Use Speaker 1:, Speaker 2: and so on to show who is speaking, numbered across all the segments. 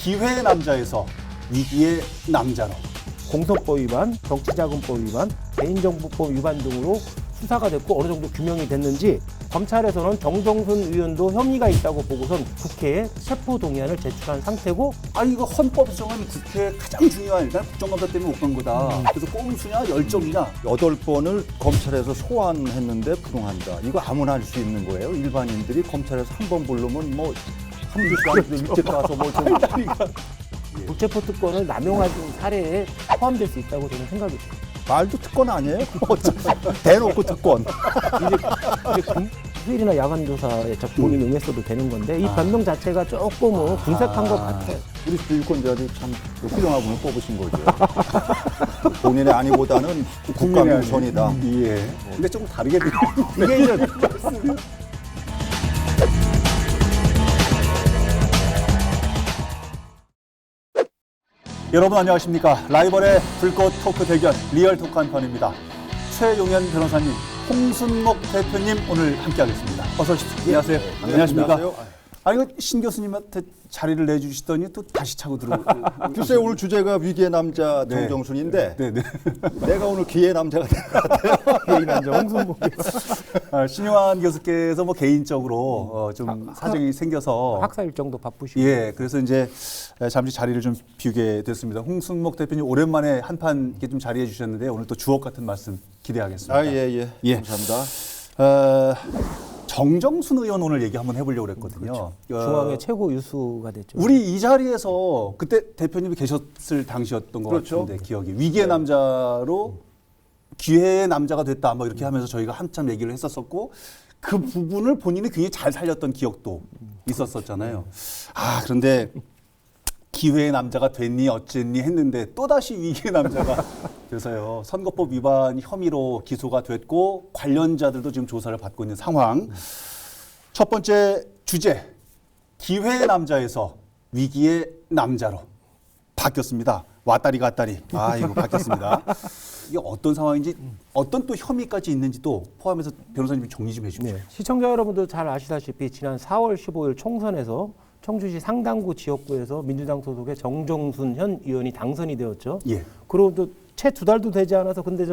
Speaker 1: 기회의 남자에서 위기의 남자로.
Speaker 2: 공소법 위반, 정치자금법 위반, 개인정보법 위반 등으로 수사가 됐고 어느 정도 규명이 됐는지 검찰에서는 정정순 의원도 혐의가 있다고 보고선 국회에 체포 동의안을 제출한 상태고
Speaker 1: 아니 이거 헌법 정은 국회 가장 중요한 일단 국정감사 때문에 못 간 거다. 그래서 꼼수냐 열정이냐.
Speaker 3: 8건을 검찰에서 소환했는데 불응한다. 이거 아무나 할 수 있는 거예요. 일반인들이 검찰에서 한 번 부르면 뭐 한두 시간 일찍 가서 뭐 좀
Speaker 2: 불체포 특권을 남용한 사례에 포함될 수 있다고 저는 생각이 듭니다.
Speaker 3: 말도 특권 아니에요? 대놓고 특권.
Speaker 2: 이제 휴일이나 야간 조사에 본인 응했어도 되는 건데 이 변명 자체가 조금은 궁색한 것 같아요.
Speaker 3: 우리 주유권자들이 참 훌륭한 분을 뽑으신 거죠. 본인의 아니보다는 국가의 우선이다.
Speaker 1: 예. 근데 조금 다르게
Speaker 2: 이게 이제
Speaker 1: 여러분 안녕하십니까. 라이벌의 불꽃 토크 대결 리얼 토크 한 판입니다. 최용현 변호사님, 홍순목 대표님 오늘 함께하겠습니다. 어서 오십시오. 안녕하세요. 안녕하십니까.
Speaker 3: 안녕하세요.
Speaker 1: 아니 신 교수님한테 자리를 내주시더니 또 다시 차고 들어오고.
Speaker 3: 글쎄 오늘 주제가 위기의 남자
Speaker 1: 네.
Speaker 3: 정정순인데
Speaker 1: 네네.
Speaker 3: 내가 오늘 기회의 남자가 된 것 같아요.
Speaker 2: 개인 남자 홍순복
Speaker 1: 신용환 교수께서 뭐 개인적으로 좀 사정이 생겨서
Speaker 2: 학사 일정도 바쁘시고
Speaker 1: 예, 그래서 이제 잠시 자리를 좀 비우게 됐습니다. 홍순목 대표님 오랜만에 한판 이렇게 좀 자리해 주셨는데 오늘 또 주옥 같은 말씀 기대하겠습니다.
Speaker 3: 예.
Speaker 1: 예.
Speaker 3: 감사합니다.
Speaker 1: 정정순 의원 오늘 얘기 한번 해보려고 그랬거든요.
Speaker 2: 중앙의 최고 유수가 됐죠.
Speaker 1: 우리 이 자리에서 그때 대표님이 계셨을 당시였던 것
Speaker 3: 그렇죠.
Speaker 1: 같은데 기억이 위기의 남자로 기회의 남자가 됐다 뭐 이렇게 하면서 저희가 한참 얘기를 했었었고 그 부분을 본인이 굉장히 잘 살렸던 기억도 있었었잖아요. 아 그런데 기회의 남자가 됐니 어쨌니 했는데 또다시 위기의 남자가 돼서요. 선거법 위반 혐의로 기소가 됐고 관련자들도 지금 조사를 받고 있는 상황. 첫 번째 주제 기회의 남자에서 위기의 남자로 바뀌었습니다. 왔다리 갔다리. 아 이거 바뀌었습니다. 이게 어떤 상황인지 어떤 또 혐의까지 있는지도 포함해서 변호사님이 정리 좀 해주십시오.
Speaker 2: 네. 시청자 여러분도 잘 아시다시피 지난 4월 15일 총선에서 청주시 상당구 지역구에서 민주당 소속의 정정순 현 의원이 당선이 되었죠.
Speaker 1: 예.
Speaker 2: 그리고 채 2달도 되지 않아서 근데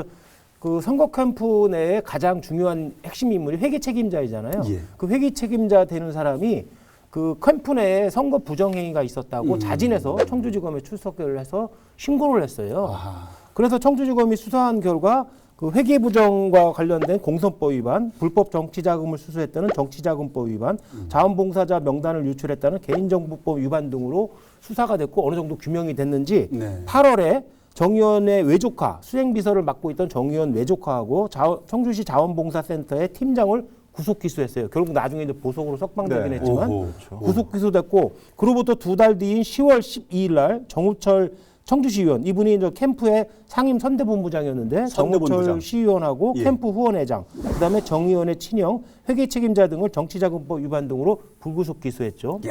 Speaker 2: 그 선거 캠프 내에 가장 중요한 핵심 인물이 회계 책임자이잖아요.
Speaker 1: 예.
Speaker 2: 그 회계 책임자 되는 사람이 그 캠프 내에 선거 부정행위가 있었다고 자진해서 청주지검에 출석을 해서 신고를 했어요.
Speaker 1: 아하.
Speaker 2: 그래서 청주지검이 수사한 결과 그 회계부정과 관련된 공선법 위반, 불법 정치자금을 수수했다는 정치자금법 위반, 자원봉사자 명단을 유출했다는 개인정보법 위반 등으로 수사가 됐고 어느 정도 규명이 됐는지
Speaker 1: 네.
Speaker 2: 8월에 정 의원의 외조카, 수행비서를 맡고 있던 정 의원 외조카하고 청주시 자원봉사센터의 팀장을 구속 기소했어요. 결국 나중에 이제 보석으로 석방되긴
Speaker 1: 네.
Speaker 2: 했지만
Speaker 1: 오호.
Speaker 2: 구속 기소됐고 그로부터 2달 뒤인 10월 12일 날 정우철 청주시의원 이분이 이제 캠프의 상임 선대본부장이었는데
Speaker 1: 선대본부장.
Speaker 2: 정우철 시의원하고
Speaker 1: 예.
Speaker 2: 캠프 후원회장 그다음에 정 의원의 친형 회계 책임자 등을 정치자금법 위반 등으로 불구속 기소했죠.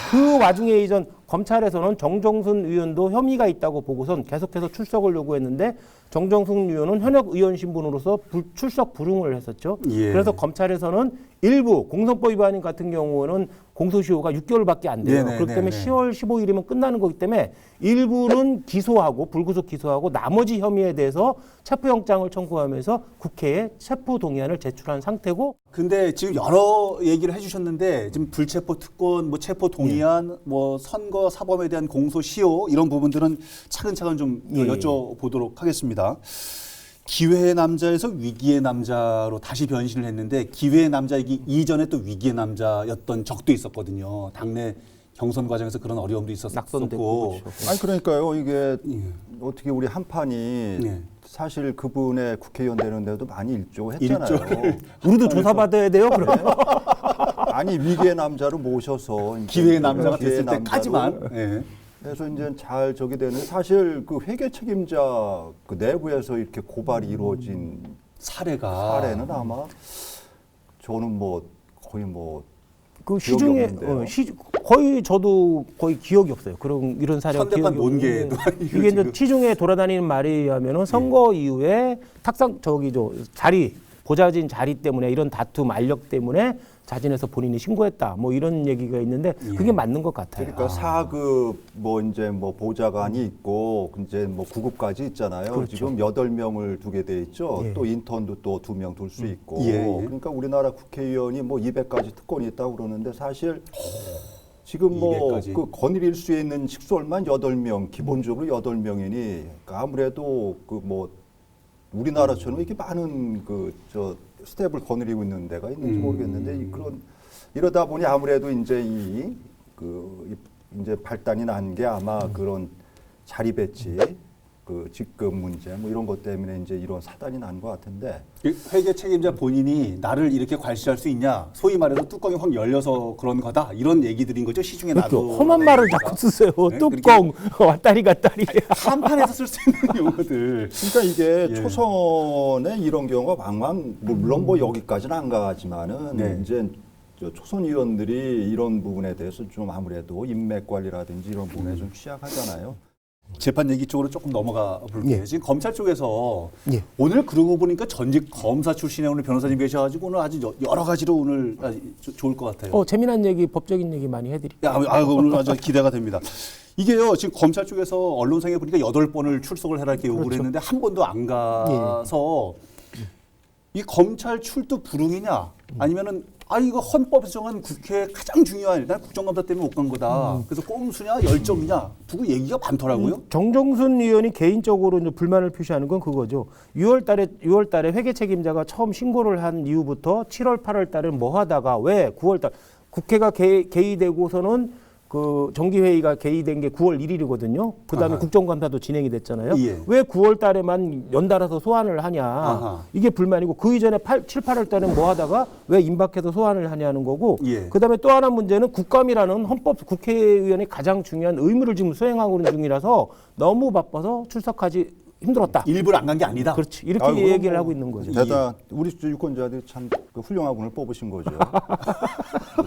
Speaker 2: 그 와중에 이전 검찰에서는 정정순 의원도 혐의가 있다고 보고선 계속해서 출석을 요구했는데 정정순 의원은 현역 의원 신분으로서 출석 불응을 했었죠.
Speaker 1: 예.
Speaker 2: 그래서 검찰에서는 일부 공선법 위반 같은 경우는 공소시효가 6개월밖에 안 돼요.
Speaker 1: 네네,
Speaker 2: 그렇기 때문에
Speaker 1: 네네.
Speaker 2: 10월 15일이면 끝나는 거기 때문에 일부는 기소하고 불구속 기소하고 나머지 혐의에 대해서 체포영장을 청구하면서 국회에 체포 동의안을 제출한 상태고
Speaker 1: 근데 지금 여러 얘기를 해주셨는데 지금 불체포 특권, 뭐 체포 동의안, 뭐 선거 사범에 대한 공소시효 이런 부분들은 차근차근 좀
Speaker 2: 예.
Speaker 1: 여쭤보도록 하겠습니다. 기회의 남자에서 위기의 남자로 다시 변신을 했는데 기회의 남자이기 이전에 또 위기의 남자였던 적도 있었거든요. 당내 경선 과정에서 그런 어려움도 있었고.
Speaker 2: 낙선됐고 그렇죠.
Speaker 3: 아니 그러니까요. 이게 어떻게 우리 한 판이
Speaker 1: 예.
Speaker 3: 사실 그분의 국회의원 되는데도 많이 일조했잖아요.
Speaker 2: 우리도 조사받아야 돼요. 그럼
Speaker 3: 아니 위기의 남자로 모셔서 이제
Speaker 1: 기회의 남자가
Speaker 3: 기회의
Speaker 1: 됐을
Speaker 3: 남자로
Speaker 1: 때까지만. 예.
Speaker 3: 그래서 이제 잘 저기 되는 사실 그 회계 책임자 그 내부에서 이렇게 고발이 이루어진
Speaker 1: 사례가
Speaker 3: 사례는 아마 저는 뭐 거의 뭐
Speaker 2: 그
Speaker 3: 기억이
Speaker 2: 시중에
Speaker 3: 없는데요.
Speaker 2: 거의 저도 거의 기억이 없어요. 그런 이런 사례가
Speaker 1: 선대판
Speaker 2: 기억이
Speaker 1: 논개도
Speaker 2: 없는데
Speaker 1: 아니고
Speaker 2: 이게 이제
Speaker 1: 지금.
Speaker 2: 시중에 돌아다니는 말에 의하면은 선거 이후에 탁상 자리 보좌진 자리 때문에 이런 다툼 알력 때문에 자진해서 본인이 신고했다. 뭐 이런 얘기가 있는데 그게 맞는 것 같아요.
Speaker 3: 그러니까 4급 뭐 이제 뭐 보좌관이 있고 이제 뭐 9급까지 있잖아요.
Speaker 2: 그렇죠.
Speaker 3: 지금 8명을 두게 돼 있죠.
Speaker 2: 예.
Speaker 3: 또 인턴도 또 2명 둘 수 있고.
Speaker 1: 예.
Speaker 3: 그러니까 우리나라 국회의원이 뭐 200가지 특권이 있다고 그러는데 사실 지금 뭐
Speaker 1: 200 까지.
Speaker 3: 그 거느릴 수 있는 식솔만 8명, 기본적으로 8명이니 그러니까 아무래도 그 뭐 우리나라처럼 이렇게 많은 그 저 스텝을 거느리고 있는 데가 있는지 모르겠는데 그런 이러다 보니 아무래도 이제 이제 발단이 난 게 아마 그런 자리 배치, 그 직급 문제 뭐 이런 것 때문에 이제 이런 사단이 난 것 같은데.
Speaker 1: 회계 책임자 본인이 나를 이렇게 괄시할 수 있냐? 소위 말해서 뚜껑이 확 열려서 그런 거다. 이런 얘기들인 거죠. 시중에 나도.
Speaker 2: 그렇죠. 험한 말을 자꾸 쓰세요.
Speaker 1: 네?
Speaker 2: 뚜껑, 왔다리 갔다리.
Speaker 1: 한판에서 쓸 수 있는 용어들.
Speaker 3: 그러니까 이게
Speaker 1: 예.
Speaker 3: 초선에 이런 경우가 왕왕 물론 뭐 여기까지는 안 가지만은
Speaker 1: 네.
Speaker 3: 이제 저 초선 의원들이 이런 부분에 대해서 좀 아무래도 인맥 관리라든지 이런 부분에 좀 취약하잖아요.
Speaker 1: 재판 얘기 쪽으로 조금 넘어가 볼게요.
Speaker 2: 예.
Speaker 1: 지금 검찰 쪽에서
Speaker 2: 예.
Speaker 1: 오늘 그러고 보니까 전직 검사 출신의 오늘 변호사님 계셔가지고 오늘 아주 여러 가지로 오늘 좋을 것 같아요.
Speaker 2: 재미난 얘기, 법적인 얘기 많이 해드릴게요.
Speaker 1: 오늘 아주 기대가 됩니다. 이게요, 지금 검찰 쪽에서 언론상에 보니까 8번을 출석을 해라 이렇게 요구를
Speaker 2: 그렇죠.
Speaker 1: 했는데 한 번도 안 가서 이 검찰 출두 불응이냐 아니면은 이거 헌법에서 정한 국회에 가장 중요한 난 국정감사 때문에 못 간 거다. 그래서 꼼수냐 열정이냐 두고 얘기가 많더라고요.
Speaker 2: 정정순 의원이 개인적으로 이제 불만을 표시하는 건 그거죠. 6월 달에 회계 책임자가 처음 신고를 한 이후부터 7월, 8월 달은 뭐 하다가 왜 9월 달 국회가 개의되고서는 그 정기회의가 개의된 게 9월 1일이거든요. 그다음에
Speaker 1: 아하.
Speaker 2: 국정감사도 진행이 됐잖아요.
Speaker 1: 예.
Speaker 2: 왜 9월 달에만 연달아서 소환을 하냐.
Speaker 1: 아하.
Speaker 2: 이게 불만이고 그 이전에 7, 8월 달에는 뭐 하다가 왜 임박해서 소환을 하냐는 거고
Speaker 1: 예.
Speaker 2: 그다음에 또 하나 문제는 국감이라는 헌법 국회의원의 가장 중요한 의무를 지금 수행하고 있는 중이라서 너무 바빠서 출석하지 힘들었다.
Speaker 1: 일부러 안 간 게 아니다.
Speaker 2: 그렇지. 이렇게
Speaker 3: 아이고,
Speaker 2: 얘기를
Speaker 3: 뭐
Speaker 2: 하고 있는 거죠.
Speaker 3: 대단 우리 유권자들이 참 그 훌륭한 분을 뽑으신 거죠.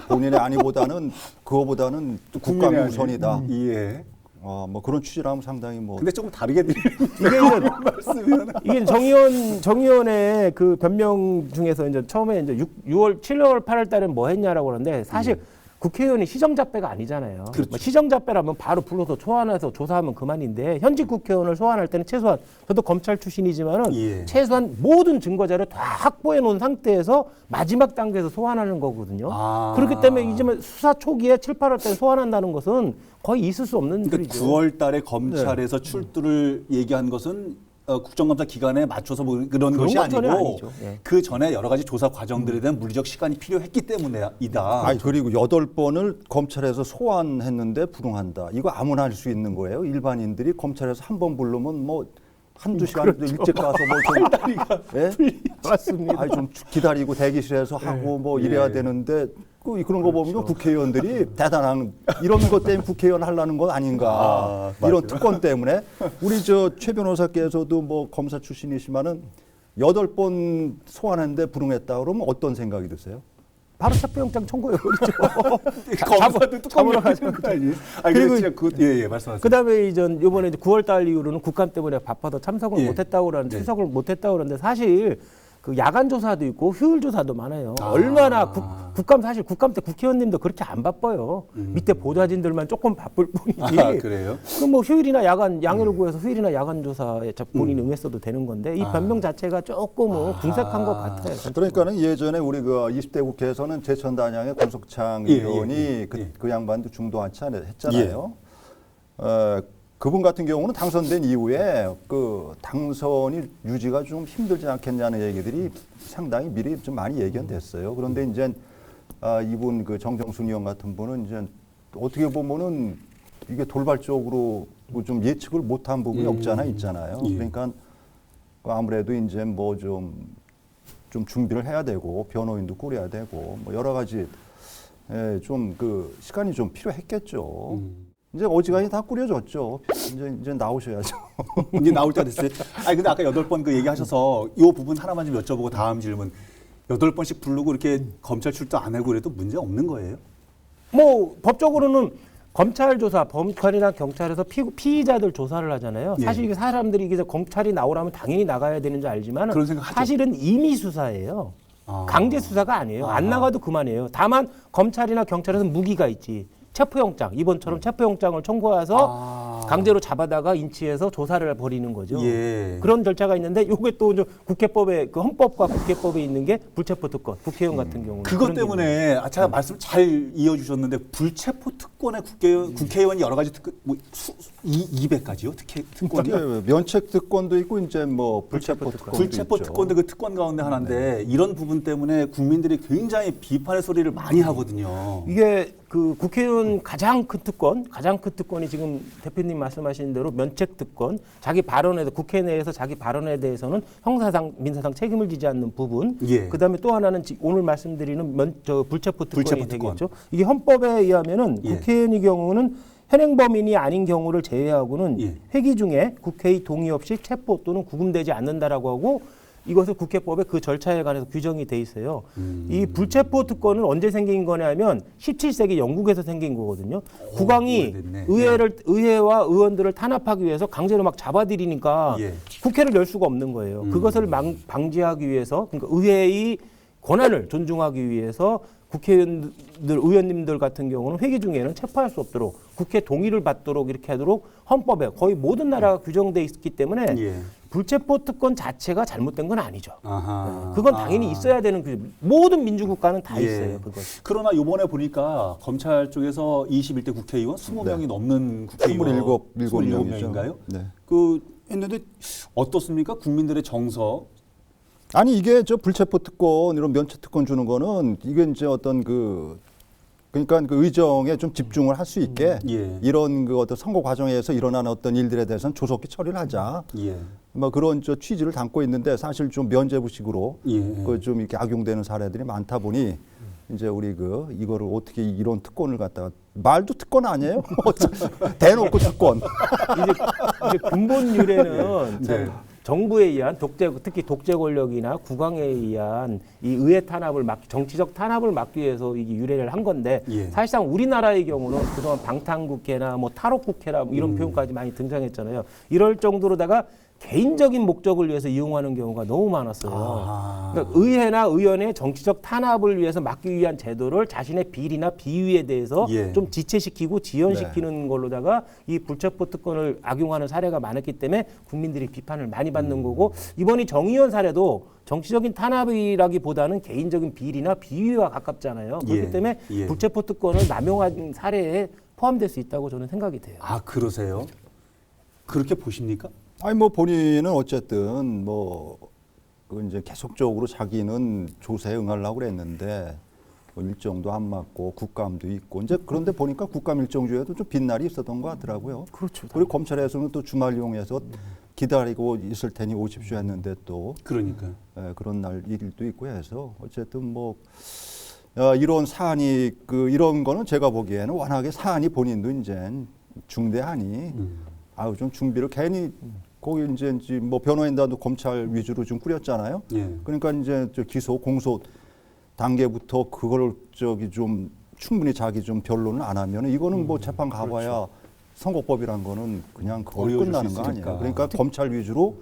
Speaker 3: 본인의 아니보다는 그거보다는 또 국감이
Speaker 1: 국민의
Speaker 3: 우선이다.
Speaker 1: 예.
Speaker 3: 뭐 그런 취지라면 상당히 뭐
Speaker 1: 근데 조금 다르게 드리는
Speaker 2: 이게 이제
Speaker 1: 말씀이면
Speaker 2: 이게 정의원의 그 변명 중에서 이제 처음에 이제 7월, 8월 달엔 뭐 했냐라고 하는데 사실 국회의원이 시정잡배가 아니잖아요.
Speaker 1: 그렇죠.
Speaker 2: 뭐 시정잡배라면 바로 불러서 소환해서 조사하면 그만인데 현직 국회의원을 소환할 때는 최소한 저도 검찰 출신이지만은
Speaker 1: 예.
Speaker 2: 최소한 모든 증거 자료 다 확보해 놓은 상태에서 마지막 단계에서 소환하는 거거든요. 그렇기 때문에 이제 수사 초기에 7, 8월 달에 소환한다는 것은 거의 있을 수 없는
Speaker 1: 그러니까
Speaker 2: 일이죠.
Speaker 1: 9월 달에 검찰에서 출두를 얘기한 것은 국정감사 기간에 맞춰서 뭐 그런 것이
Speaker 2: 건 전혀
Speaker 1: 아니고
Speaker 2: 아니죠. 예.
Speaker 1: 그 전에 여러 가지 조사 과정들에 대한 물리적 시간이 필요했기 때문이다.
Speaker 3: 아니 그리고 8번을 검찰에서 소환했는데 불응한다. 이거 아무나 할 수 있는 거예요. 일반인들이 검찰에서 한 번 부르면 뭐 한두 시간 일찍 가서 뭐좀 예?
Speaker 2: 맞습니다.
Speaker 3: 아니 좀 기다리고 대기실에서 하고 뭐 이래야 되는데 그런 거 보면 국회의원들이 대단한 이런 것 때문에 국회의원 하려는 건 아닌가 이런 특권 때문에 우리 저 최 변호사께서도 뭐 검사 출신이시면은 8번 소환했는데 불응했다 그러면 어떤 생각이 드세요?
Speaker 2: 바로 체포영장 청구해요. 그렇죠.
Speaker 1: 검사도 뚜껑으로 가는 거 아니에요?
Speaker 2: 그리고
Speaker 1: 그리고 예, 말씀하세요.
Speaker 2: 그다음에 이번에 9월 달 이후로는 국감 때문에 바빠서 참석을
Speaker 1: 예.
Speaker 2: 못했다고 그러는데
Speaker 1: 네.
Speaker 2: 출석을 못했다고 그러는데 사실 그 야간 조사도 있고 휴일 조사도 많아요. 얼마나 국감 사실 국감 때 국회의원님도 그렇게 안 바빠요. 밑에 보좌진들만 조금 바쁠 뿐이지.
Speaker 1: 그래요?
Speaker 2: 그럼 뭐 휴일이나 야간 양해를 구해서 휴일이나 야간 조사에 본인이 응했어도 되는 건데 이 변명 자체가 조금은 궁색한 것 같아요.
Speaker 3: 그러니까는 예전에 우리 그 20대 국회에서는 제천단양의 권석창
Speaker 1: 예,
Speaker 3: 의원이
Speaker 1: 예.
Speaker 3: 그 양반도 중도한치 했잖아요. 그분 같은 경우는 당선된 이후에 그 당선이 유지가 좀 힘들지 않겠냐는 얘기들이 상당히 미리 좀 많이 예견됐어요. 그런데 이제 이분 그 정정순 의원 같은 분은 이제 어떻게 보면은 이게 돌발적으로 좀 예측을 못한 부분이 없잖아 있잖아요.
Speaker 1: 예.
Speaker 3: 그러니까 아무래도 이제 뭐 좀 준비를 해야 되고 변호인도 꾸려야 되고 뭐 여러 가지 좀 그 시간이 좀 필요했겠죠. 이제 어지간히 다 꾸려졌죠. 이제 나오셔야죠.
Speaker 1: 이제 나올 때가 됐어요. 아니 근데 아까 8번 그 얘기하셔서 이 부분 하나만 좀 여쭤보고 다음 질문. 8번씩 부르고 이렇게 검찰 출두 안 하고 그래도 문제 없는 거예요?
Speaker 2: 뭐 법적으로는 검찰 조사, 검찰이나 경찰에서 피의자들 조사를 하잖아요.
Speaker 1: 예.
Speaker 2: 사실 이게 사람들이 이게 검찰이 나오라면 당연히 나가야 되는 줄 알지만
Speaker 1: 그런 생각 하죠.
Speaker 2: 사실은 임의 수사예요. 강제 수사가 아니에요. 안 나가도 그만이에요. 다만 검찰이나 경찰에서는 무기가 있지. 체포영장, 이번처럼 체포영장을 청구해서 강제로 잡아다가 인치해서 조사를 벌이는 거죠.
Speaker 1: 예.
Speaker 2: 그런 절차가 있는데 요게 또 이제 국회법에 그 헌법과 국회법에 있는 게 불체포 특권, 국회의원 같은 경우는
Speaker 1: 그것
Speaker 2: 그런 게 있는
Speaker 1: 때문에 제가 말씀 잘 이어주셨는데 불체포 특권에 국회의원이 여러 가지 특권, 뭐 200가지요? 특권이요?
Speaker 3: 면책 특권도 있고 이제 뭐 불체포 특권도
Speaker 1: 불체포
Speaker 3: 있죠.
Speaker 1: 특권도 그 특권 가운데 하나인데 이런 부분 때문에 국민들이 굉장히 비판의 소리를 많이 하거든요.
Speaker 2: 이게 그 국회의원 가장 큰 특권이 지금 대표님 말씀하신 대로 면책 특권, 자기 발언에 국회 내에서 자기 발언에 대해서는 형사상, 민사상 책임을 지지 않는 부분.
Speaker 1: 예.
Speaker 2: 그다음에 또 하나는 오늘 말씀드리는 불체포 특권이
Speaker 1: 불체포 특권.
Speaker 2: 되겠죠. 이게 헌법에 의하면은
Speaker 1: 예.
Speaker 2: 국회의원의 경우는 현행범인이 아닌 경우를 제외하고는
Speaker 1: 예.
Speaker 2: 회기 중에 국회의 동의 없이 체포 또는 구금되지 않는다라고 하고 이것을 국회법에 그 절차에 관해서 규정이 돼 있어요. 이 불체포 특권은 언제 생긴 거냐 하면 17세기 영국에서 생긴 거거든요. 국왕이
Speaker 1: 오래됐네.
Speaker 2: 의회와 의원들을 탄압하기 위해서 강제로 막 잡아들이니까
Speaker 1: 예.
Speaker 2: 국회를 열 수가 없는 거예요. 그것을 방지하기 위해서 그러니까 의회의 권한을 존중하기 위해서 의원님들 같은 경우는 회기 중에는 체포할 수 없도록 국회 동의를 받도록 이렇게 하도록 헌법에 거의 모든 나라가 규정돼 있기 때문에
Speaker 1: 예.
Speaker 2: 불체포 특권 자체가 잘못된 건 아니죠.
Speaker 1: 아하.
Speaker 2: 그건 당연히 있어야 되는 모든 민주국가는 다
Speaker 1: 예.
Speaker 2: 있어요. 그것.
Speaker 1: 그러나 이번에 보니까 검찰 쪽에서 21대 국회의원 20명이 넘는 국회의원
Speaker 3: 27명이죠. 네.
Speaker 1: 그 했는데 어떻습니까? 국민들의 정서.
Speaker 3: 아니 이게 저 불체포 특권 이런 면책 특권 주는 거는 이게 이제 어떤 그러니까 그 의정에 좀 집중을 할 수 있게
Speaker 1: 예.
Speaker 3: 이런 그 어떤 선거 과정에서 일어나는 어떤 일들에 대해서는 조속히 처리를 하자.
Speaker 1: 예.
Speaker 3: 뭐 그런 저 취지를 담고 있는데 사실 좀 면죄부식으로
Speaker 1: 예.
Speaker 3: 그 좀 이렇게 악용되는 사례들이 많다 보니 이제 우리 이거를 어떻게 이런 특권을 갖다가 말도 특권 아니에요? 대놓고 특권.
Speaker 2: 이제 근본 유래는
Speaker 1: 네.
Speaker 2: 정부에 의한 특히 독재 권력이나 국왕에 의한 이 의회 탄압을 정치적 탄압을 막기 위해서 이게 유래를 한 건데
Speaker 1: 예.
Speaker 2: 사실상 우리나라의 경우는 그동안 방탄국회나 뭐 탈옥국회나 뭐 이런 표현까지 많이 등장했잖아요. 이럴 정도로다가 개인적인 목적을 위해서 이용하는 경우가 너무 많았어요. 그러니까 의회나 의원의 정치적 탄압을 위해서 막기 위한 제도를 자신의 비리나 비위에 대해서
Speaker 1: 예.
Speaker 2: 좀 지체시키고 지연시키는 걸로다가 이 불체포 특권을 악용하는 사례가 많았기 때문에 국민들이 비판을 많이 받는 거고 이번 이 정의원 사례도 정치적인 탄압이라기보다는 개인적인 비리나 비위와 가깝잖아요. 그렇기
Speaker 1: 예.
Speaker 2: 때문에
Speaker 1: 예.
Speaker 2: 불체포 특권을 남용한 사례에 포함될 수 있다고 저는 생각이 돼요.
Speaker 1: 아, 그러세요? 그렇게 보십니까?
Speaker 3: 아니 뭐 본인은 어쨌든 그 이제 계속적으로 자기는 조사에 응하려고 그랬는데 뭐 일정도 안 맞고 국감도 있고 이제 그런데 보니까 국감 일정 중에도 좀 빈날이 있었던 것 같더라고요.
Speaker 2: 그렇죠.
Speaker 3: 그리고 검찰에서는 또 주말 이용해서 기다리고 있을 테니 오십시오 했는데 또
Speaker 1: 그러니까.
Speaker 3: 그런 날 일도 있고 해서 어쨌든 이런 사안이 이런 거는 제가 보기에는 워낙에 사안이 본인도 이제 중대하니 좀 준비를 괜히 거기 이제 뭐 변호인단도 검찰 위주로 좀 꾸렸잖아요.
Speaker 1: 예.
Speaker 3: 그러니까 이제 기소 공소 단계부터 그걸 좀 충분히 자기 좀 변론을 안 하면 이거는 뭐 재판 가봐야
Speaker 1: 그렇죠.
Speaker 3: 선거법이란 거는 그냥 그걸
Speaker 1: 어려워질
Speaker 3: 끝나는
Speaker 1: 수
Speaker 3: 거 아니에요.
Speaker 1: 있으니까.
Speaker 3: 그러니까 검찰 위주로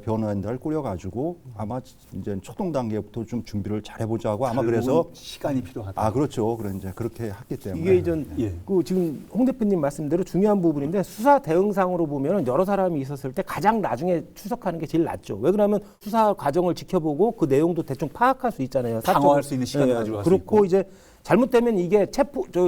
Speaker 3: 변호인단을 꾸려가지고 아마 이제 초동 단계부터 좀 준비를 잘 해보자고 아마 그래서
Speaker 1: 시간이 필요하다.
Speaker 3: 그렇죠. 그래 이제 그렇게 했기 때문에
Speaker 2: 이게 이제
Speaker 1: 예.
Speaker 2: 지금 홍 대표님 말씀대로 중요한 부분인데 수사 대응상으로 보면 여러 사람이 있었을 때 가장 나중에 추석하는 게 제일 낫죠. 왜 그러면 수사 과정을 지켜보고 그 내용도 대충 파악할 수 있잖아요.
Speaker 1: 방어할 수 있는 시간을 가지고 갈 수 있고.
Speaker 2: 그렇고 이제 잘못되면 이게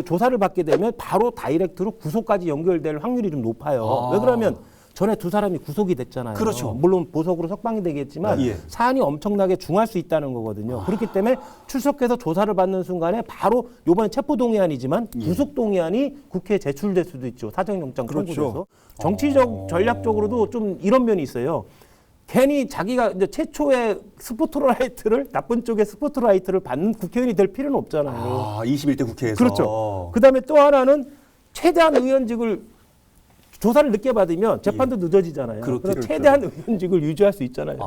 Speaker 2: 조사를 받게 되면 바로 다이렉트로 구속까지 연결될 확률이 좀 높아요. 왜 그러면 전에 두 사람이 구속이 됐잖아요.
Speaker 1: 그렇죠.
Speaker 2: 물론 보석으로 석방이 되겠지만
Speaker 1: 예.
Speaker 2: 사안이 엄청나게 중할 수 있다는 거거든요. 그렇기 때문에 출석해서 조사를 받는 순간에 바로 이번에 체포동의안이지만 구속동의안이 국회에 제출될 수도 있죠. 사정영장
Speaker 3: 그렇죠.
Speaker 2: 청구돼서. 정치적 전략적으로도 좀 이런 면이 있어요. 괜히 자기가 이제 최초의 스포트라이트를 나쁜 쪽의 스포트라이트를 받는 국회의원이 될 필요는 없잖아요.
Speaker 1: 21대 국회에서.
Speaker 2: 그렇죠. 그다음에 또 하나는 최대한 의원직을 조사를 늦게 받으면 재판도 늦어지잖아요.
Speaker 1: 그렇겠죠.
Speaker 2: 그래서 최대한 의원직을 유지할 수 있잖아요.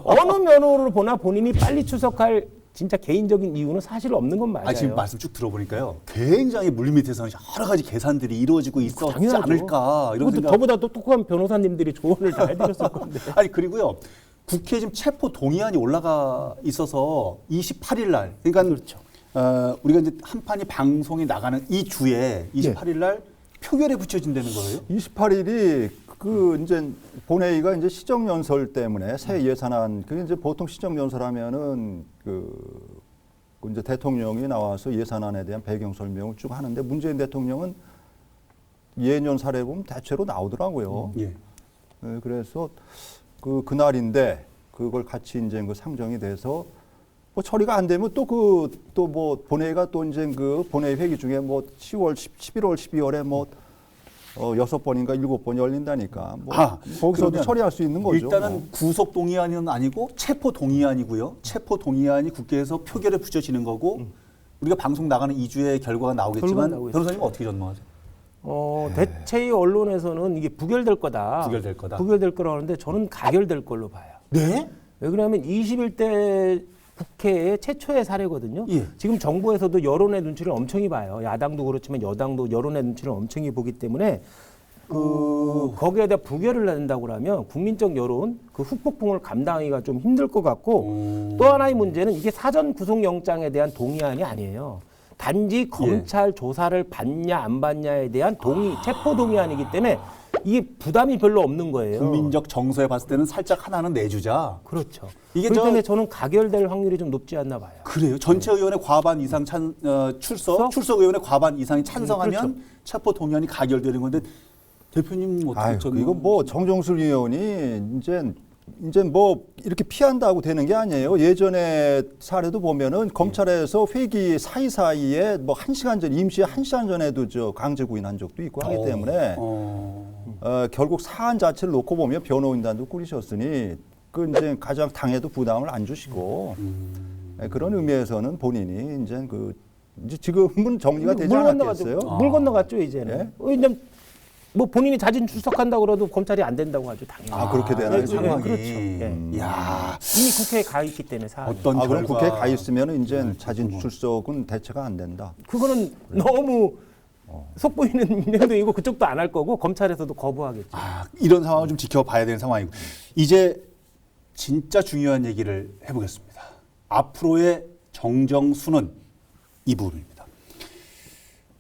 Speaker 2: 어느 면으로 보나 본인이 빨리 출석할 진짜 개인적인 이유는 사실 없는 건 맞아요.
Speaker 1: 지금 말씀 쭉 들어보니까요. 굉장히 물밑에서는 여러 가지 계산들이 이루어지고 있었지
Speaker 2: 당연하죠.
Speaker 1: 않을까 이런
Speaker 2: 그것도
Speaker 1: 생각.
Speaker 2: 저보다 똑똑한 변호사님들이 조언을 잘 해드렸을 건데.
Speaker 1: 아니 그리고요. 국회에 지금 체포 동의안이 올라가 있어서 28일 날, 그러니까
Speaker 2: 그렇죠.
Speaker 1: 우리가 이제 한 판이 방송에 나가는 이 주에 28일 날 표결에 붙여진다는 거예요.
Speaker 3: 28일이 그 이제 본회의가 이제 시정연설 때문에 새 예산안 그 이제 보통 시정연설하면은 그 이제 대통령이 나와서 예산안에 대한 배경 설명을 쭉 하는데 문재인 대통령은 예년 사례 보면 대체로 나오더라고요.
Speaker 1: 예.
Speaker 3: 네, 그래서 그날인데 그걸 같이 이제 그 상정이 돼서 뭐 처리가 안 되면 또 뭐 본회의가 또 이제 그 본회의 회기 중에 뭐 10월, 11월, 12월에 뭐 6번인가 7번 열린다니까. 뭐 거기서도
Speaker 1: 그러면
Speaker 3: 처리할 수 있는 거죠.
Speaker 1: 일단은
Speaker 3: 뭐.
Speaker 1: 구속 동의안은 아니고 체포 동의안이고요. 체포 동의안이 국회에서 표결에 붙여지는 거고 우리가 방송 나가는 2주에 결과가 나오겠지만
Speaker 2: 결과가 나오겠죠.
Speaker 1: 변호사님 어떻게 전망하세요?
Speaker 2: 대체의 언론에서는 이게 부결될 거다.
Speaker 1: 부결될 거다.
Speaker 2: 부결될 거라고 하는데 저는 가결될 걸로 봐요.
Speaker 1: 네?
Speaker 2: 왜 그러냐면 21대 국회의 최초의 사례거든요.
Speaker 1: 예.
Speaker 2: 지금 정부에서도 여론의 눈치를 엄청히 봐요. 야당도 그렇지만 여당도 여론의 눈치를 엄청히 보기 때문에 거기에 대한 부결을 한다고 그러면 국민적 여론 그 후폭풍을 감당하기가 좀 힘들 것 같고 또 하나의 문제는 이게 사전 구속영장에 대한 동의안이 아니에요. 단지 검찰 조사를 받냐 안 받냐에 대한 체포 동의안이기 때문에 이게 부담이 별로 없는 거예요.
Speaker 1: 국민적 정서에 봤을 때는 살짝 하나는 내주자.
Speaker 2: 그렇죠.
Speaker 1: 이게
Speaker 2: 그렇기 때문에 저는 가결될 확률이 좀 높지 않나 봐요.
Speaker 1: 그래요. 전체 의원의 과반 이상 출석 의원의 과반 이상이 찬성하면
Speaker 2: 그렇죠.
Speaker 1: 체포 동의안이 가결되는 건데 대표님 어떻게
Speaker 3: 이거 뭐 정정술 의원이 이제 뭐 이렇게 피한다고 되는 게 아니에요. 예전에 사례도 보면은 검찰에서 회기 사이사이에 뭐 1시간 전 임시 1시간 전에도 저 강제 구인한 적도 있고 하기 때문에 결국 사안 자체를 놓고 보면 변호인단도 꾸리셨으니 그 이제 가장 당에도 부담을 안 주시고 그런 의미에서는 본인이 이제 지금은 정리가 되지 않았겠어요.
Speaker 2: 물 건너갔죠 이제는. 이제 뭐 본인이 자진 출석한다고 그래도 검찰이 안 된다고 하죠 당연히.
Speaker 3: 그렇게 되나요?
Speaker 1: 그 상황이.
Speaker 2: 그렇죠. 예.
Speaker 1: 야,
Speaker 2: 이미 국회에 가 있기 때문에 사안이.
Speaker 1: 어떤
Speaker 3: 그럼
Speaker 1: 결과
Speaker 3: 국회에 가 있으면 이제 자진 출석은 대체가 안 된다.
Speaker 2: 그거는 너무 속보이는 행동이고 그쪽도 안 할 거고 검찰에서도 거부하겠죠.
Speaker 1: 이런 상황을 좀 지켜봐야 되는 상황이고 이제 진짜 중요한 얘기를 해보겠습니다. 앞으로의 정정수는 이 부분입니다.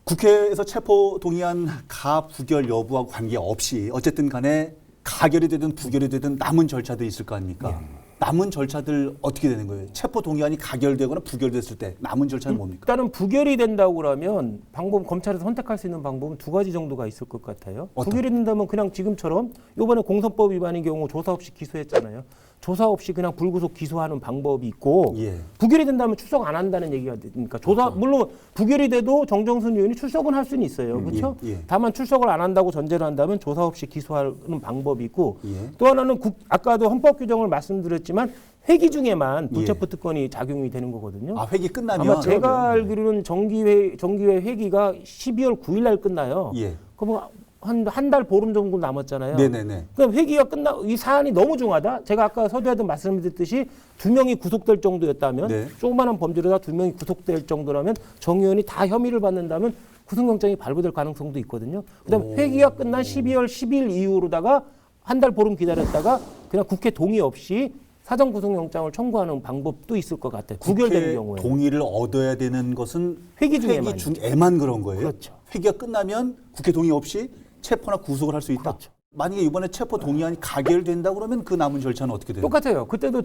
Speaker 1: 국회에서 체포 동의안 가부결 여부하고 관계없이 어쨌든 간에 가결이 되든 부결이 되든 남은 절차들이 있을 거 아닙니까? 남은 절차들 어떻게 되는 거예요? 체포 동의안이 가결되거나 부결됐을 때 남은 절차는 뭡니까?
Speaker 2: 일단은 부결이 된다고 그러면 검찰에서 선택할 수 있는 방법은 두 가지 정도가 있을 것 같아요. 부결이 된다면 그냥 지금처럼 이번에 공선법 위반인 경우 조사 없이 기소했잖아요. 조사 없이 그냥 불구속 기소하는 방법이 있고 부결이 된다면 출석 안 한다는 얘기가 되니까 물론 부결이 돼도 정정순 의원이 출석은 할 수는 있어요. 그렇죠? 다만 출석을 안 한다고 전제를 한다면 조사 없이 기소하는 방법이 있고 또 하나는 아까도 헌법 규정을 말씀드렸지만 회기 중에만 불체포 특권이 작용이 되는 거거든요.
Speaker 1: 회기 끝나면
Speaker 2: 아마 제가 알기로는 정기회 회기가 12월 9일 날 끝나요. 그럼 한 달 보름 정도 남았잖아요.
Speaker 1: 네네네.
Speaker 2: 그럼 회기가 이 사안이 너무 중하다. 제가 아까 서두에도 말씀드렸듯이 2명이 구속될 정도였다면 조그마한 범죄로다 2명이 구속될 정도라면 정 의원이 다 혐의를 받는다면 구속영장이 발부될 가능성도 있거든요. 그다음에 회기가 끝난 12월 10일 이후로다가 한 달 보름 기다렸다가 그냥 국회 동의 없이 사전 구속영장을 청구하는 방법도 있을 것 같아요. 부결되는 경우에.
Speaker 1: 동의를 얻어야 되는 것은
Speaker 2: 회기
Speaker 1: 회기 중에만 그런 거예요.
Speaker 2: 그렇죠.
Speaker 1: 회기가 끝나면 국회 동의 없이 체포나 구속을 할 수 있다.
Speaker 2: 그렇죠.
Speaker 1: 만약에 이번에 체포 동의안이 가결된다 그러면 그 남은 절차는 어떻게 돼요?
Speaker 2: 똑같아요. 그때도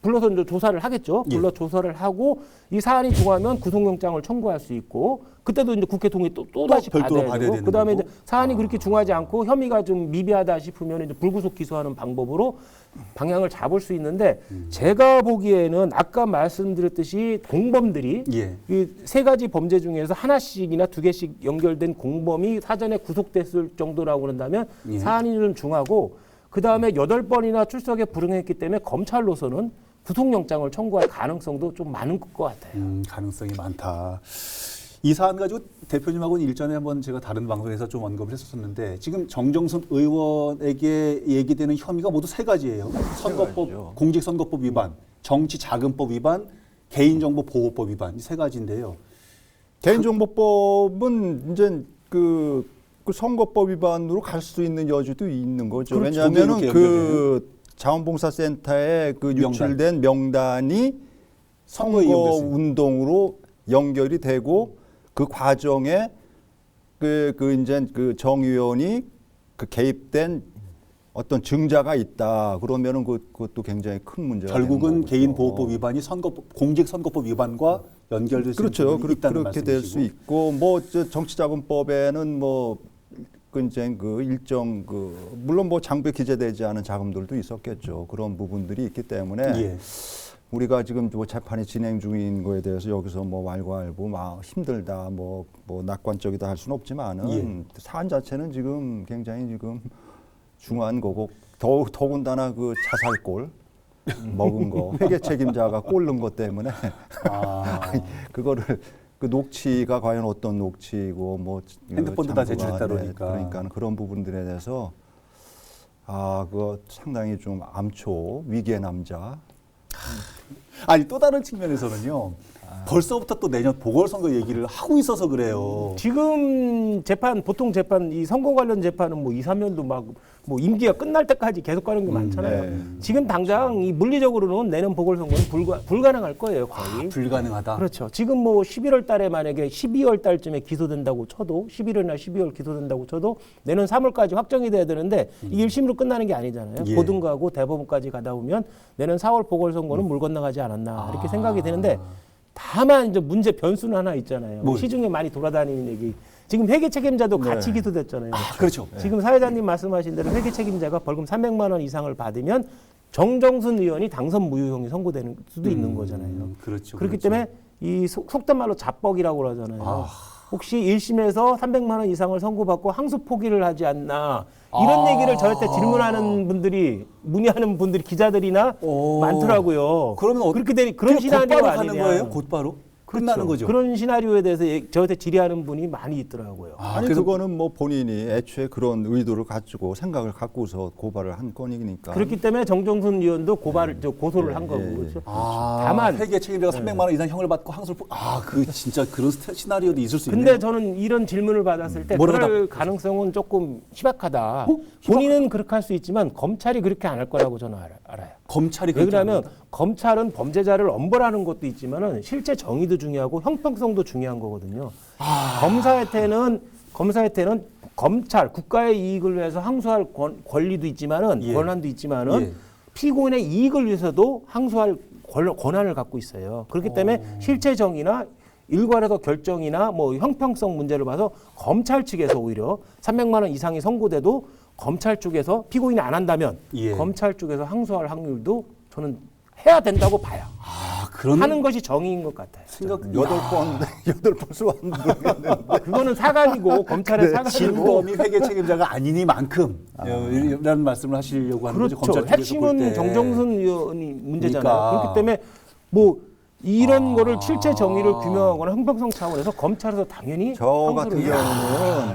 Speaker 2: 불러서 이제 조사를 하겠죠. 불러 조사를 하고 이 사안이 중하면 구속영장을 청구할 수 있고 그때도 이제 국회 동의 또 다시
Speaker 1: 별도로
Speaker 2: 받아야 되고
Speaker 1: 되는
Speaker 2: 그다음에
Speaker 1: 거고?
Speaker 2: 이제 사안이 그렇게 중하지 않고 혐의가 좀 미비하다 싶으면 이제 불구속 기소하는 방법으로 방향을 잡을 수 있는데 제가 보기에는 아까 말씀드렸듯이 공범들이 이 세 가지 범죄 중에서 하나씩이나 두 개씩 연결된 공범이 사전에 구속됐을 정도라고 그런다면 사안이 좀 중하고 그다음에 8번이나 출석에 불응했기 때문에 검찰로서는 구속영장을 청구할 가능성도 좀 많은 것 같아요.
Speaker 1: 가능성이 많다. 이 사안 가지고 대표님하고는 일전에 한번 제가 다른 방송에서 좀 언급을 했었는데 지금 정정순 의원에게 얘기되는 혐의가 모두 세 가지예요. 선거법, 공직선거법 위반, 정치자금법 위반, 개인정보보호법 위반 이 세 가지인데요.
Speaker 3: 개인정보법은 이제 그 선거법 위반으로 갈 수 있는 여지도 있는 거죠.
Speaker 1: 그렇죠.
Speaker 3: 왜냐하면 자원봉사센터에 그 유출된 명단이
Speaker 1: 선거에
Speaker 3: 선거
Speaker 1: 이용됐어요.
Speaker 3: 운동으로 연결이 되고 그 과정에 이제 그 정 의원이 그 개입된 어떤 증자가 있다. 그러면은 그것도 굉장히 큰 문제가
Speaker 1: 결국은
Speaker 3: 되는 거고요.
Speaker 1: 개인보호법 위반이 공직선거법 위반과 연결될 수
Speaker 3: 그렇죠.
Speaker 1: 있는 있다는
Speaker 3: 그렇게 될 수
Speaker 1: 말씀이시고.
Speaker 3: 있고 뭐 정치자금법에는 뭐 이제 그 일정 물론 뭐 장부에 기재되지 않은 자금들도 있었겠죠. 그런 부분들이 있기 때문에
Speaker 1: 예.
Speaker 3: 우리가 지금 뭐 재판이 진행 중인 거에 대해서 여기서 뭐 왈가왈부 막 힘들다 뭐 낙관적이다 할 수는 없지만은
Speaker 1: 예.
Speaker 3: 사안 자체는 지금 굉장히 지금 중요한 거고 더군다나 그 자살골 먹은 거 회계 책임자가 꼴 넣은 것 때문에 그거를 그 녹취가 과연 어떤 녹취고 뭐
Speaker 1: 핸드폰도 다 제출했다 그러니까.
Speaker 3: 그러니까 그런 부분들에 대해서 그거 상당히 좀 암초 위기의 남자.
Speaker 1: 아니 또 다른 측면에서는요. 벌써부터 또 내년 보궐선거 얘기를 하고 있어서 그래요.
Speaker 2: 지금 보통 재판, 이 선거 관련 재판은 뭐 2, 3년도 막 뭐 임기가 끝날 때까지 계속 가는 게 많잖아요.
Speaker 3: 네.
Speaker 2: 지금 당장 이 물리적으로는 내년 보궐선거는 불가능할 거예요, 거의.
Speaker 1: 불가능하다.
Speaker 2: 그렇죠. 지금 뭐 11월 달에 만약에 12월 달쯤에 기소된다고 쳐도 11월이나 12월 기소된다고 쳐도 내년 3월까지 확정이 돼야 되는데 이게 1심으로 끝나는 게 아니잖아요.
Speaker 1: 예.
Speaker 2: 고등가고 대법원까지 가다 보면 내년 4월 보궐선거는 물 건너가지 않았나 이렇게 생각이 되는데 다만 이제 문제 변수는 하나 있잖아요.
Speaker 1: 뭘?
Speaker 2: 시중에 많이 돌아다니는 얘기. 지금 회계 책임자도 같이 기소됐잖아요.
Speaker 1: 그렇죠.
Speaker 2: 지금 사회자님 말씀하신 대로 회계 책임자가 벌금 300만 원 이상을 받으면 정정순 의원이 당선 무효형이 선고되는 수도 있는 거잖아요.
Speaker 1: 그렇죠.
Speaker 2: 그렇기
Speaker 1: 그렇죠.
Speaker 2: 때문에 이 속된 말로 잡벅이라고 그러잖아요. 혹시 1심에서 300만 원 이상을 선고받고 항소 포기를 하지 않나 이런 얘기를 저한테 질문하는 분들이 문의하는 분들이 기자들이나 많더라고요.
Speaker 1: 그러면
Speaker 2: 그렇게 되니 그런
Speaker 1: 그냥
Speaker 2: 시나리오
Speaker 1: 곧바로
Speaker 2: 아니냐.
Speaker 1: 가는 거예요? 곧바로? 끝나는 거죠.
Speaker 2: 그런 시나리오에 대해서 저한테 질의하는 분이 많이 있더라고요.
Speaker 3: 아니 그거는 뭐 본인이 애초에 그런 의도를 가지고 생각을 갖고서 고발을 한 건이니까.
Speaker 2: 그렇기 때문에 정정순 의원도 고소를 한 거고. 그렇죠. 다만
Speaker 1: 회계 책임자가 300만 원 이상 형을 받고 항소를 그 진짜 그런 시나리오도 있을 수 있네요.
Speaker 2: 근데 저는 이런 질문을 받았을 때
Speaker 1: 뭐라고
Speaker 2: 그럴 가능성은 조금 희박하다. 본인은 그렇게 할 수 있지만 검찰이 그렇게 안 할 거라고 저는 알아요.
Speaker 1: 검찰이
Speaker 2: 왜
Speaker 1: 그렇게
Speaker 2: 그러냐면
Speaker 1: 합니다.
Speaker 2: 검찰은 범죄자를 엄벌하는 것도 있지만은 실제 정의도 중요하고 형평성도 중요한 거거든요. 검사한테는 검찰 국가의 이익을 위해서 항소할 권리도 있지만은
Speaker 1: 예.
Speaker 2: 권한도 있지만은
Speaker 1: 예.
Speaker 2: 피고인의 이익을 위해서도 항소할 권한을 갖고 있어요. 그렇기 때문에 실체 정의나 일괄에서 결정이나 뭐 형평성 문제를 봐서 검찰 측에서 오히려 300만 원 이상이 선고돼도 검찰 쪽에서 피고인이 안 한다면
Speaker 1: 예.
Speaker 2: 검찰 쪽에서 항소할 확률도 저는 해야 된다고 봐요.
Speaker 1: 그런
Speaker 2: 하는 것이 정의인 것 같아요.
Speaker 1: 생각
Speaker 3: 8번 수왔는데
Speaker 2: 그거는 사관이고 검찰의 사관이고
Speaker 1: 진범이 회계 책임자가 아니니만큼 이라는 말씀을 하시려고 하는 거죠.
Speaker 2: 그렇죠.
Speaker 1: 검찰 쪽에서 볼
Speaker 2: 핵심은
Speaker 1: 때.
Speaker 2: 정정순 의원이 문제잖아요.
Speaker 1: 그러니까.
Speaker 2: 그렇기 때문에 뭐 이런 거를 실체 정의를 규명하거나 형평성 차원에서 검찰에서 당연히
Speaker 3: 저 같은
Speaker 2: 항소를 해요.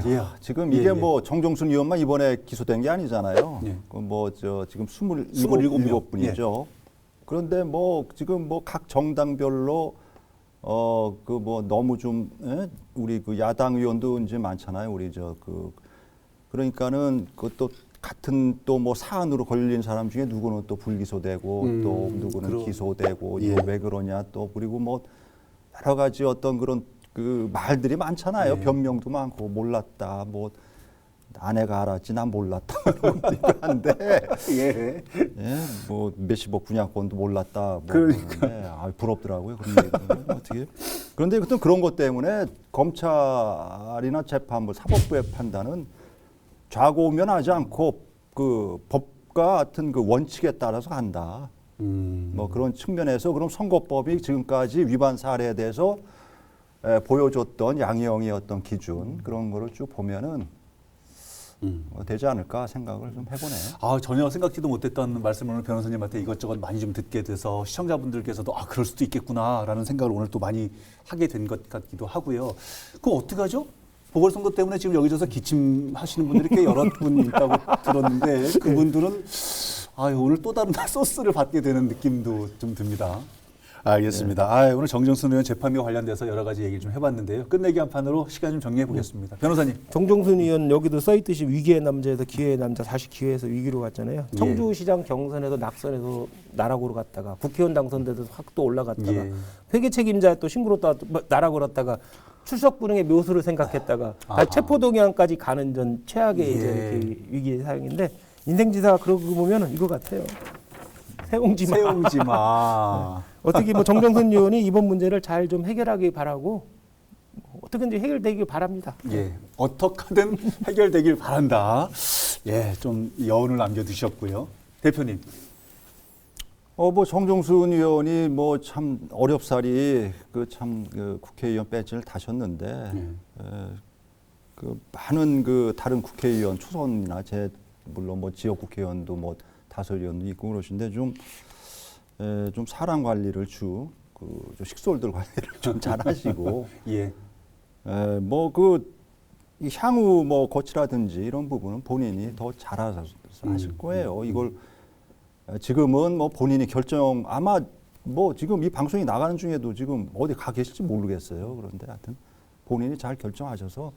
Speaker 3: 경우는 지금 이게
Speaker 1: 예, 예.
Speaker 3: 뭐 정종순 의원만 이번에 기소된 게 아니잖아요.
Speaker 1: 예.
Speaker 3: 지금
Speaker 1: 27 명.
Speaker 3: 27분이죠. 그런데 뭐 지금 뭐 각 정당별로 그 뭐 너무 좀 우리 그 야당 의원도 이제 많잖아요. 우리 그러니까는 그것도 같은 또 뭐 사안으로 걸린 사람 중에 누구는 또 불기소되고 또 누구는 기소되고
Speaker 1: 예.
Speaker 3: 이거 왜 그러냐 또 그리고 뭐 여러 가지 어떤 그런 그 말들이 많잖아요.
Speaker 1: 예.
Speaker 3: 변명도 많고 몰랐다 뭐 아내가 알았지 난 몰랐다 한데
Speaker 1: 예.
Speaker 3: 뭐 몇십억 분양권도 몰랐다 뭐
Speaker 1: 그러니까.
Speaker 3: 그러는데, 부럽더라고요 그런 얘기는 어떻게 그런데 어떤 그런 것 때문에 검찰이나 재판부 사법부의 판단은 좌고우면하지 않고 그 법과 같은 그 원칙에 따라서 간다. 뭐 그런 측면에서 그럼 선거법이 지금까지 위반 사례에 대해서 보여줬던 양형의 어떤 기준 그런 거를 쭉 보면은 되지 않을까 생각을 좀 해보네요.
Speaker 1: 전혀 생각지도 못했던 말씀을 오늘 변호사님한테 이것저것 많이 좀 듣게 돼서 시청자분들께서도 그럴 수도 있겠구나라는 생각을 오늘 또 많이 하게 된 것 같기도 하고요. 그거 어떡하죠? 보궐선거 때문에 지금 여기저기서 기침하시는 분들이 꽤 여러 분 있다고 들었는데 그분들은 오늘 또 다른 소스를 받게 되는 느낌도 좀 듭니다. 알겠습니다. 아, 오늘 정정순 의원 재판과 관련돼서 여러 가지 얘기를 좀 해봤는데요. 끝내기 한 판으로 시간 좀 정리해 보겠습니다. 변호사님.
Speaker 2: 정종순 의원 여기도 써있듯이 위기의 남자에서 기회의 남자, 다시 기회에서 위기로 갔잖아요.
Speaker 1: 예.
Speaker 2: 청주시장 경선에서 낙선해서 나락으로 갔다가 국회의원 당선돼서 확 또 올라갔다가
Speaker 1: 예.
Speaker 2: 회계 책임자 또 신고로 또 나락으로 갔다가 출석 불응의 묘수를 생각했다가 체포동의안까지 가는 전 최악의 이제 그 위기의 사항인데 인생지사가 그러고 보면 이거 같아요. 세옹지마.
Speaker 1: 세옹지마.
Speaker 2: 어떻게 뭐 정정순 의원이 이번 문제를 잘 좀 해결하기 바라고 어떻게든지 해결되길 바랍니다.
Speaker 1: 예, 어떻게든 해결되길 바란다. 예, 좀 여운을 남겨두셨고요. 대표님.
Speaker 3: 뭐 정종순 의원이 뭐 참 어렵사리 그 국회의원 배지를 다셨는데 그 많은 그 다른 국회의원 초선이나 물론 뭐 지역 국회의원도 뭐 다섯 의원도 있고 그러신데 좀 사람 관리를 좀 식솔들 관리를 좀 잘하시고
Speaker 1: 예.
Speaker 3: 뭐 그 향후 뭐 거치라든지 이런 부분은 본인이 더 잘하셔서 하실 거예요. 이걸 지금은 뭐 본인이 결정 아마 뭐 지금 이 방송이 나가는 중에도 지금 어디 가 계실지 모르겠어요. 그런데 하여튼 본인이 잘 결정하셔서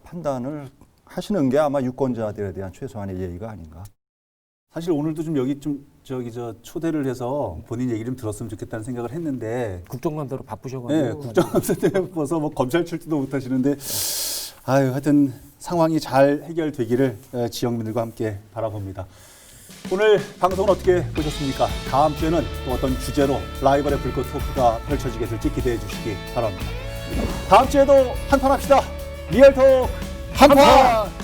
Speaker 3: 판단을 하시는 게 아마 유권자들에 대한 최소한의 예의가 아닌가.
Speaker 1: 사실 오늘도 좀 여기 좀 초대를 해서 본인 얘기 좀 들었으면 좋겠다는 생각을 했는데
Speaker 2: 국정감사로 바쁘셔가지고.
Speaker 1: 네, 국정감사 때문에 벌써 뭐 검찰 출두도 못 하시는데 아유, 하여튼 상황이 잘 해결되기를 지역민들과 함께 바라봅니다. 오늘 방송은 어떻게 보셨습니까? 다음 주에는 또 어떤 주제로 라이벌의 불꽃 토크가 펼쳐지게 될지 기대해 주시기 바랍니다. 다음 주에도 한판 합시다. 리얼톡 한판!